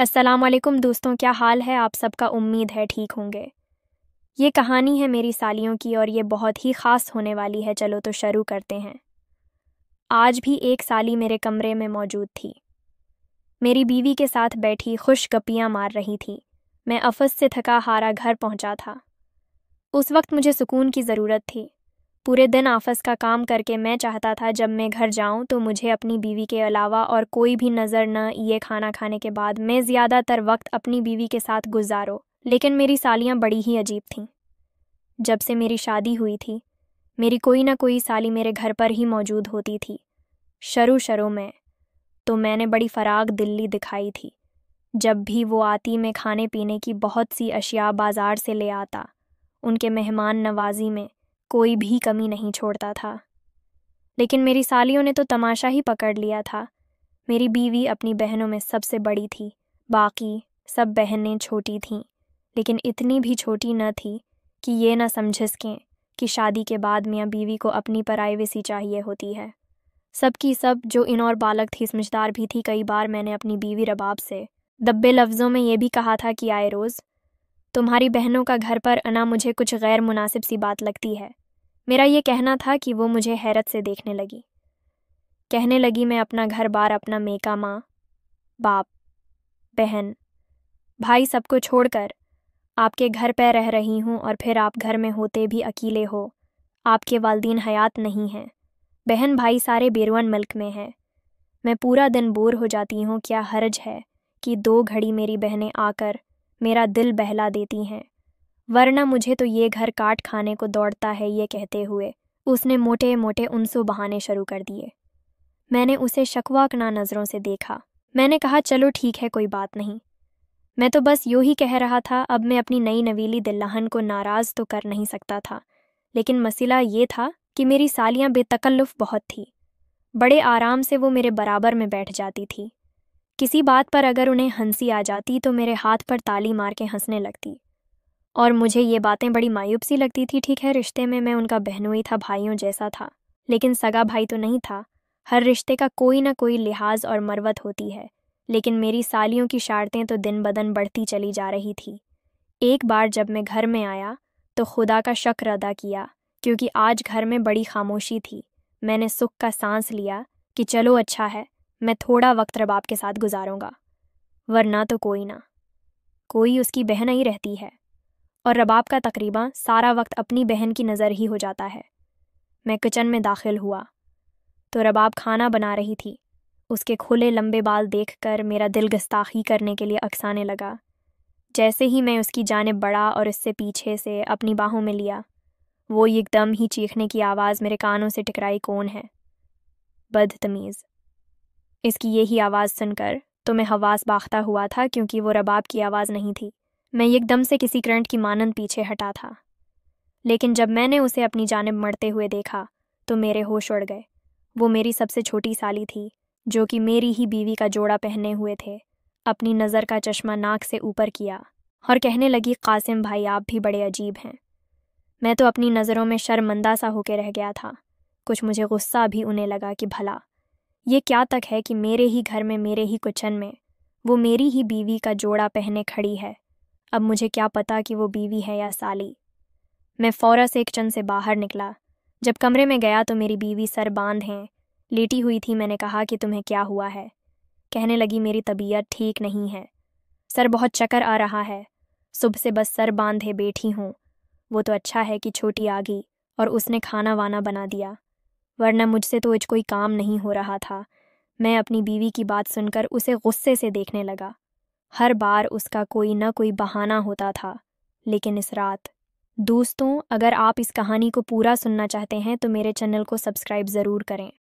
अस्सलाम वालेकुम दोस्तों, क्या हाल है आप सबका। उम्मीद है ठीक होंगे। ये कहानी है मेरी सालियों की और ये बहुत ही ख़ास होने वाली है। चलो तो शुरू करते हैं। आज भी एक साली मेरे कमरे में मौजूद थी। मेरी बीवी के साथ बैठी खुश गप्पियाँ मार रही थी। मैं अफ़स से थका हारा घर पहुंचा था। उस वक्त मुझे सुकून की ज़रूरत थी। पूरे दिन ऑफिस का काम करके मैं चाहता था जब मैं घर जाऊं तो मुझे अपनी बीवी के अलावा और कोई भी नज़र न। ये खाना खाने के बाद मैं ज़्यादातर वक्त अपनी बीवी के साथ गुजारो। लेकिन मेरी सालियां बड़ी ही अजीब थीं। जब से मेरी शादी हुई थी मेरी कोई ना कोई साली मेरे घर पर ही मौजूद होती थी। शुरू में तो मैंने बड़ी फराग दिल्ली दिखाई थी। जब भी वो आती मैं खाने पीने की बहुत सी अशिया बाज़ार से ले आता। उनके मेहमान नवाजी में कोई भी कमी नहीं छोड़ता था। लेकिन मेरी सालियों ने तो तमाशा ही पकड़ लिया था। मेरी बीवी अपनी बहनों में सबसे बड़ी थी। बाकी सब बहनें छोटी थीं, लेकिन इतनी भी छोटी न थी कि ये न समझ सकें कि शादी के बाद मियाँ बीवी को अपनी प्राइवेसी चाहिए होती है। सब की सब जो इन और बालक थी, समझदार भी थी। कई बार मैंने अपनी बीवी रबाब से दब्बे लफ्ज़ों में ये भी कहा था कि आए रोज़ तुम्हारी बहनों का घर पर आना मुझे कुछ गैर मुनासिब सी बात लगती है। मेरा ये कहना था कि वो मुझे हैरत से देखने लगी। कहने लगी मैं अपना घर बार, अपना मेका, माँ बाप बहन भाई सबको छोड़कर आपके घर पर रह रही हूँ, और फिर आप घर में होते भी अकेले हो। आपके वालिदैन हयात नहीं हैं। बहन भाई सारे बैरून मुल्क में हैं। मैं पूरा दिन बोर हो जाती हूँ। क्या हर्ज है कि 2 घड़ी मेरी बहनें आकर मेरा दिल बहला देती हैं, वरना मुझे तो ये घर काट खाने को दौड़ता है। ये कहते हुए उसने मोटे मोटे उनसो बहाने शुरू कर दिए। मैंने उसे शकवाकना नज़रों से देखा। मैंने कहा चलो ठीक है, कोई बात नहीं। मैं तो बस यूँ ही कह रहा था। अब मैं अपनी नई नवीली दिल्लहन को नाराज़ तो कर नहीं सकता था, लेकिन मसला ये था कि मेरी सालियाँ बेतकल्लुफ़ बहुत थी। बड़े आराम से वो मेरे बराबर में बैठ जाती थी। किसी बात पर अगर उन्हें हंसी आ जाती तो मेरे हाथ पर ताली मार के हंसने लगती, और मुझे ये बातें बड़ी मायूब सी लगती थी। ठीक है, रिश्ते में मैं उनका बहनोई था, भाइयों जैसा था, लेकिन सगा भाई तो नहीं था। हर रिश्ते का कोई ना कोई लिहाज और मरवत होती है, लेकिन मेरी सालियों की शारतें तो दिन बदन बढ़ती चली जा रही थी। एक बार जब मैं घर में आया तो खुदा का शुक्र अदा किया, क्योंकि आज घर में बड़ी खामोशी थी। मैंने सुख का सांस लिया कि चलो अच्छा है, मैं थोड़ा वक्त रबाब के साथ गुजारूंगा, वरना तो कोई उसकी बहन ही रहती है, और रबाब का तकरीबन सारा वक्त अपनी बहन की नज़र ही हो जाता है। मैं किचन में दाखिल हुआ तो रबाब खाना बना रही थी। उसके खुले लंबे बाल देखकर मेरा दिल गुस्ताखी करने के लिए अकसाने लगा। जैसे ही मैं उसकी जानिब बढ़ा और इससे पीछे से अपनी बाहों में लिया, वो एकदम ही चीखने की आवाज़ मेरे कानों से टकराई। कौन है? बदतमीज़। इसकी यही आवाज़ सुनकर तो मैं हवास बाख्ता हुआ था, क्योंकि वो रबाब की आवाज़ नहीं थी। मैं एकदम से किसी करंट की मानंद पीछे हटा था, लेकिन जब मैंने उसे अपनी जानिब मड़ते हुए देखा तो मेरे होश उड़ गए। वो मेरी सबसे छोटी साली थी, जो कि मेरी ही बीवी का जोड़ा पहने हुए थे। अपनी नज़र का चश्मा नाक से ऊपर किया और कहने लगी, कासिम भाई आप भी बड़े अजीब हैं। मैं तो अपनी नज़रों में शर्मंदा सा होकर रह गया था। कुछ मुझे गुस्सा भी उन्हें लगा कि भला ये क्या तक है कि मेरे ही घर में, मेरे ही किचन में वो मेरी ही बीवी का जोड़ा पहने खड़ी है। अब मुझे क्या पता कि वो बीवी है या साली। मैं फ़ौरन से किचन से बाहर निकला। जब कमरे में गया तो मेरी बीवी सर बांधे लेटी हुई थी। मैंने कहा कि तुम्हें क्या हुआ है? कहने लगी, मेरी तबीयत ठीक नहीं है, सर बहुत चक्कर आ रहा है, सुबह से बस सर बांधे बैठी हूँ। वो तो अच्छा है कि छोटी आ गई और उसने खाना वाना बना दिया, वरना मुझसे तो आज कोई काम नहीं हो रहा था। मैं अपनी बीवी की बात सुनकर उसे गुस्से से देखने लगा। हर बार उसका कोई न कोई बहाना होता था, लेकिन इस रात। दोस्तों, अगर आप इस कहानी को पूरा सुनना चाहते हैं तो मेरे चैनल को सब्सक्राइब ज़रूर करें।